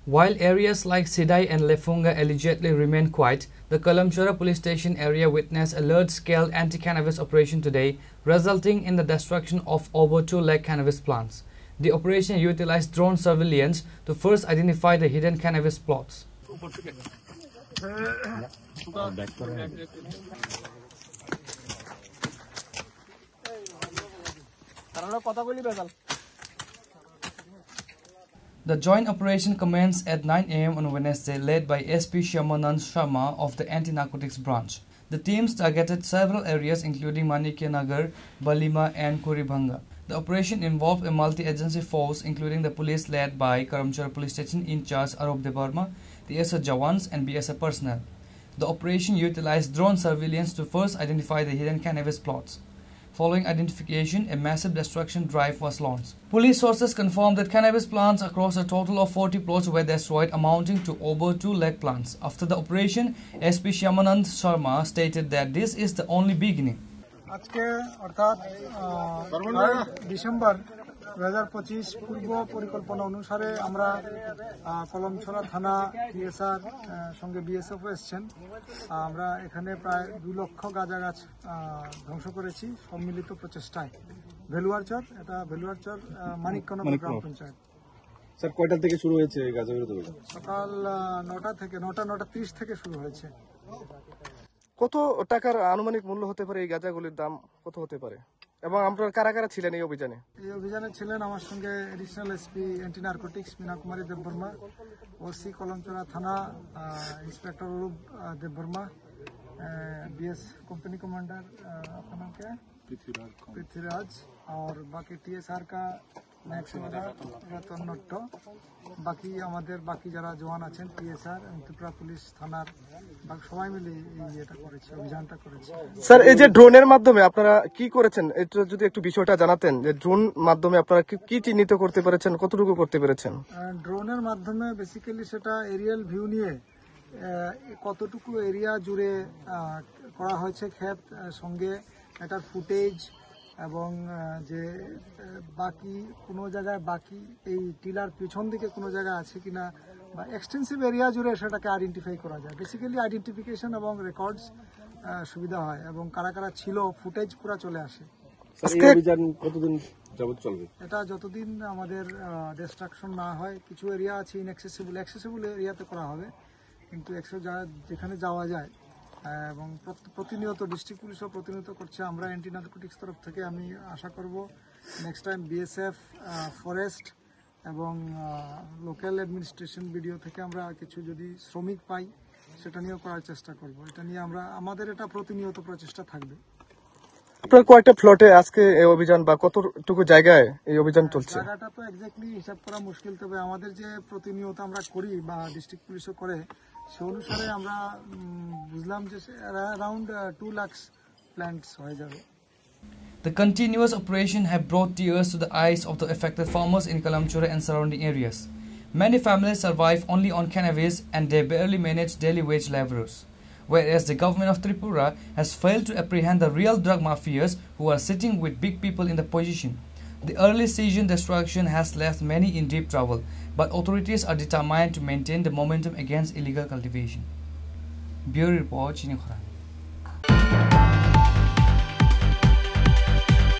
While areas like Sidai and Lefunga allegedly remain quiet, the Kalamchora police station area witnessed a large-scale anti-cannabis operation today, resulting in the destruction of over 2 lakh cannabis plants. The operation utilized drone surveillance to first identify the hidden cannabis plots. The joint operation commenced at 9 a.m. on Wednesday, led by SP Shyamanand Sharma of the Anti-Narcotics Branch. The teams targeted several areas including Manikyanagar, Balima and Kuribanga. The operation involved a multi-agency force including the police led by Karamchar Police Station in charge Arup Debarma, the ASA Jawans and BSF personnel. The operation utilized drone surveillance to first identify the hidden cannabis plots. Following identification, a massive destruction drive was launched. Police sources confirmed that cannabis plants across a total of 40 plots were destroyed, amounting to over 2 lakh plants. After the operation, SP Shyamanand Sharma stated that this is the only beginning. December 2025 পূর্ব পরিকল্পনা অনুসারে আমরা কলমছড়া থানা TSR সঙ্গে BSF এসেছেন। আমরা এখানে প্রায় 2 লক্ষ গাঁজা গাছ ধ্বংস করেছি সম্মিলিত প্রচেষ্টায়। ভেলুয়ারচর, এটা ভেলুয়ারচর মানিককনগর গ্রাম পঞ্চায়েত। স্যার কয়টা থেকে শুরু হয়েছে এই গাঁজা বিরোধী অভিযান? সকাল 9টা থেকে 9:30 থেকে শুরু হয়েছে। কত টাকার আনুমানিক মূল্য হতে পারে এই গাঁজাগুলির দাম কত হতে পারে এবং আপনারা কারা কারা ছিলেন এই অভিযানে? এই অভিযানে ছিলেন আমার সঙ্গে additional SP anti narcotics Meena Kumari Debbarma, OC Kalamchara থানা inspector Arup Debbarma, BS company commander आपका नाम क्या है? पृथ्वीराज, और बाकी टीएसआर का रतन नट्ट, बाकी আমাদের বাকি যারা জওয়ান আছেন টিএসআর এবং ত্রিপুরা পুলিশ থানার সবাই মিলে এই এটা করেছে, অভিযানটা করেছে। স্যার এই যে ড্রোনের মাধ্যমে আপনারা কি করেছেন এটা যদি একটু বিষয়টা জানাতেন, যে ড্রোন মাধ্যমে আপনারা কি চিহ্নিত করতে পেরেছেন, কতটুকু করতে পেরেছেন? ড্রোনের মাধ্যমে বেসিক্যালি সেটা এরিয়াল ভিউ নিয়ে কতটুকু এরিয়া জুড়ে করা হয়েছে ক্ষেত সঙ্গে এটার ফুটেজ এবং যে বাকি কোনো জায়গায় বাকি এই টিলার পিছন দিকে কোনো জায়গা আছে কিনা বা এক্সটেন্সিভ এরিয়া জুড়ে সেটাকে আইডেন্টিফাই করা যায়। বেসিক্যালি আইডেন্টিফিকেশন এবং রেকর্ডস সুবিধা হয় এবং কারা কারা ছিল ফুটেজ পুরো চলে আসে। এই অভিযান কতদিন যাবত চলবে? এটা যতদিন আমাদের ডিস্ট্রাকশন না হয়, কিছু এরিয়া আছে অ্যাক্সেসিবল এরিয়াতে করা হবে, কিন্তু যেখানে যাওয়া যায় এবং প্রতিনিয়ত ডিস্ট্রিক্ট পুলিশও প্রতিনিয়ত করছে। আমরা অ্যান্টি নার্কোটিক্স তরফ থেকে আমি আশা করব নেক্সট টাইম বিএসএফ, ফরেস্ট এবং লোকাল অ্যাডমিনিস্ট্রেশন বিডিও থেকে আমরা কিছু যদি শ্রমিক পাই সেটা নিয়েও করার চেষ্টা করব। এটা নিয়ে আমাদের এটা প্রতিনিয়ত প্রচেষ্টা থাকবে। আপনার কয়টা প্লটে আজকে এই অভিযান বা কতটুকু জায়গায় এই অভিযান চলছে? জায়গাটা তো এক্স্যাক্টলি হিসাব করা মুশকিল, তবে আমাদের যে প্রতিনিয়ত আমরা করি বা ডিস্ট্রিক্ট পুলিশও করে সে অনুসারে আমরা বুঝলাম যে অ্যারাউন্ড 2 লাখ প্ল্যান্টস হয়ে যাবে। The continuous operation have brought tears to the eyes of the affected farmers in Kalamchora and surrounding areas. Many families survive only on cannabis and they barely manage daily wage laborers. Whereas the government of Tripura has failed to apprehend the real drug mafias who are sitting with big people in the position. The early season destruction has left many in deep trouble, but authorities are determined to maintain the momentum against illegal cultivation. Bureau Report, Chini Khurana.